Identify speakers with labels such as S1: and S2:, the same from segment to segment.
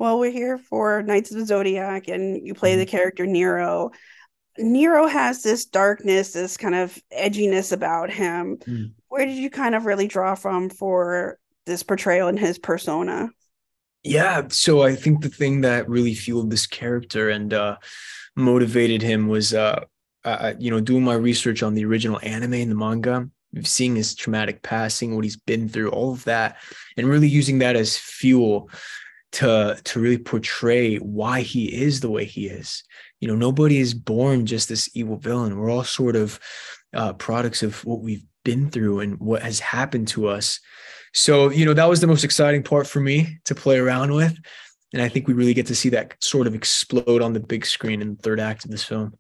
S1: Well, we're here for Knights of the Zodiac, and you play the
S2: Mhm.
S1: character Nero. Nero has this darkness, this kind of edginess about him.
S2: Mm.
S1: Where did you kind of really draw from for this portrayal in his persona?
S2: Yeah, so I think the thing that really fueled this character and motivated him was doing my research on the original anime and the manga, seeing his traumatic passing, what he's been through, all of that, and really using that as fuel to really portray why he is the way he is. Nobody is born just this evil villain. We're all sort of products of what we've been through and what has happened to us. So, that was the most exciting part for me to play around with. And I think we really get to see that sort of explode on the big screen in the third act of this film.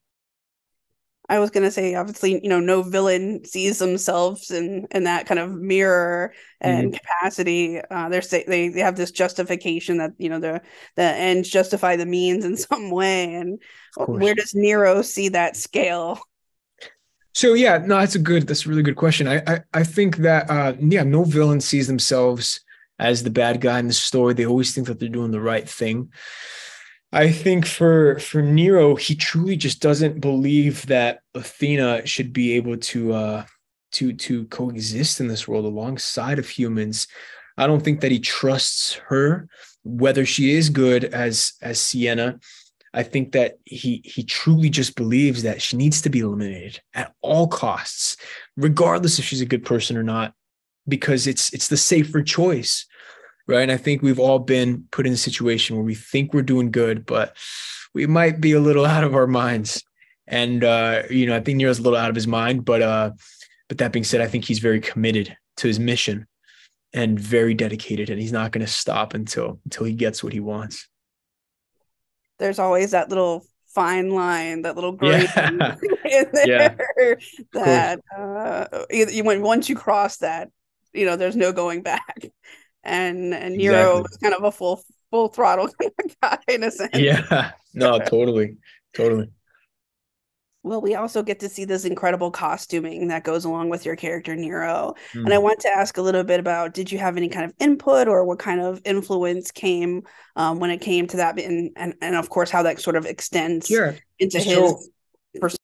S1: I was gonna say, obviously, no villain sees themselves in that kind of mirror and
S2: Mhm.
S1: capacity. They have this justification that the ends justify the means in some way. And
S2: Of
S1: where
S2: course.
S1: does Nero see that scale?
S2: So yeah, no, that's a really good question. I think that yeah, no villain sees themselves as the bad guy in the story. They always think that they're doing the right thing. I think for Nero, he truly just doesn't believe that Athena should be able to coexist in this world alongside of humans. I don't think that he trusts her, whether she is good as Sienna. I think that he truly just believes that she needs to be eliminated at all costs, regardless if she's a good person or not, because it's the safer choice, right? And I think we've all been put in a situation where we think we're doing good, but we might be a little out of our minds. And I think Nero's a little out of his mind, but that being said, I think he's very committed to his mission and very dedicated, and he's not going to stop until he gets what he wants.
S1: There's always that little fine line, that little gray
S2: Yeah,
S1: in
S2: yeah,
S1: there
S2: of course,
S1: that once you cross that, there's no going back. And Nero
S2: exactly.
S1: is kind of a full throttle kind of guy in a sense.
S2: Yeah, no, totally, totally.
S1: Well, we also get to see this incredible costuming that goes along with your character Nero. And I
S2: Mm.
S1: want to ask a little bit about, did you have any kind of input or what kind of influence came when it came to that, and of course how that sort of extends
S2: Yeah.
S1: into his
S2: So
S1: persona.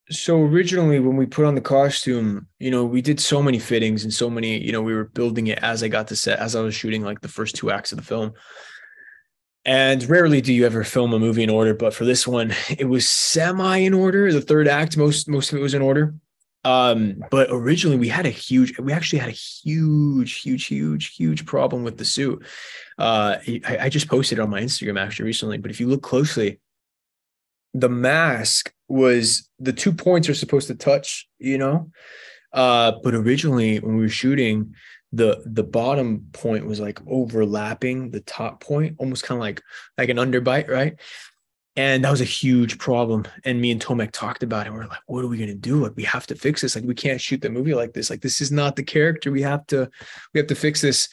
S2: so originally when we put on the costume, we did so many fittings and so many, we were building it as I got to set, as I was shooting like the first two acts of the film. And rarely do you ever film a movie in order, but for this one, it was semi in order. The third act, most of it was in order. But originally we actually had a huge problem with the suit. I just posted it on my Instagram actually recently, but if you look closely, the mask was the 2 points are supposed to touch, but originally when we were shooting, the bottom point was like overlapping the top point, almost kind of like an underbite, right? And that was a huge problem. And me and Tomek talked about it. We're like, what are we gonna do? Like, we have to fix this. Like, we can't shoot the movie like this. Like, this is not the character. We have to fix this.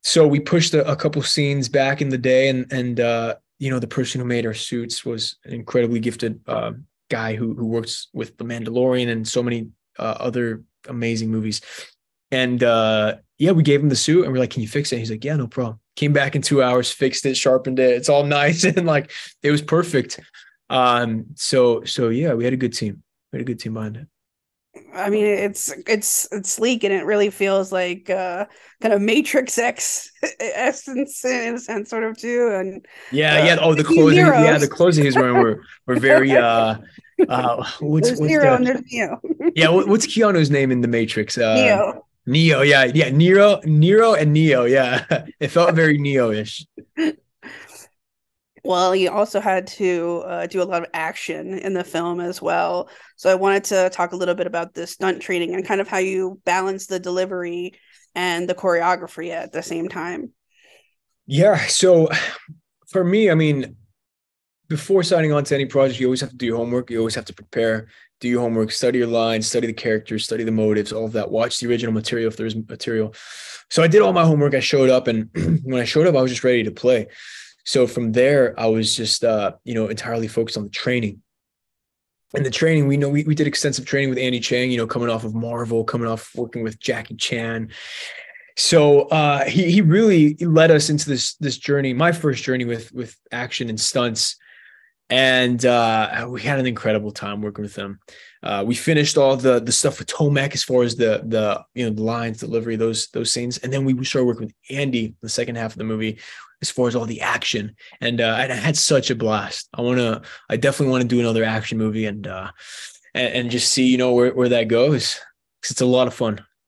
S2: So we pushed a couple scenes back in the day, and the person who made our suits was an incredibly gifted guy who works with The Mandalorian and so many other amazing movies. And yeah, we gave him the suit and we're like, can you fix it? He's like, yeah, no problem. Came back in 2 hours, fixed it, sharpened it. It's all nice and like it was perfect. So yeah, we had a good team. We had a good team behind it.
S1: I mean, it's sleek and it really feels like kind of Matrix X essence in a sense, sort of too. And
S2: Yeah, yeah. Oh, the
S1: he's
S2: clothes. Yeah, the
S1: Nero's.
S2: clothes he's wearing were very what's
S1: There's
S2: what's
S1: Nero
S2: the
S1: and there's Neo.
S2: yeah, what's Keanu's name in the Matrix?
S1: Neo.
S2: Neo, yeah, yeah, Nero and Neo, yeah. It felt very Neo-ish.
S1: Well, he also had to do a lot of action in the film as well. So I wanted to talk a little bit about the stunt training and kind of how you balance the delivery and the choreography at the same time.
S2: Yeah, so for me, I mean, before signing on to any project, you always have to do your homework. You always have to prepare, do your homework, study your lines, study the characters, study the motives, all of that. Watch the original material if there's material. So I did all my homework. I showed up, and when I showed up, I was just ready to play. So from there, I was just entirely focused on the training. And the training, we know we did extensive training with Andy Chang, coming off of Marvel, coming off working with Jackie Chan. So he really led us into this journey, my first journey with action and stunts, and we had an incredible time working with him. We finished all the stuff with Tomac as far as the the lines, delivery, those scenes, and then we started working with Andy the second half of the movie as far as all the action, and I had such a blast. I definitely want to do another action movie and just see where that goes, because it's a lot of fun.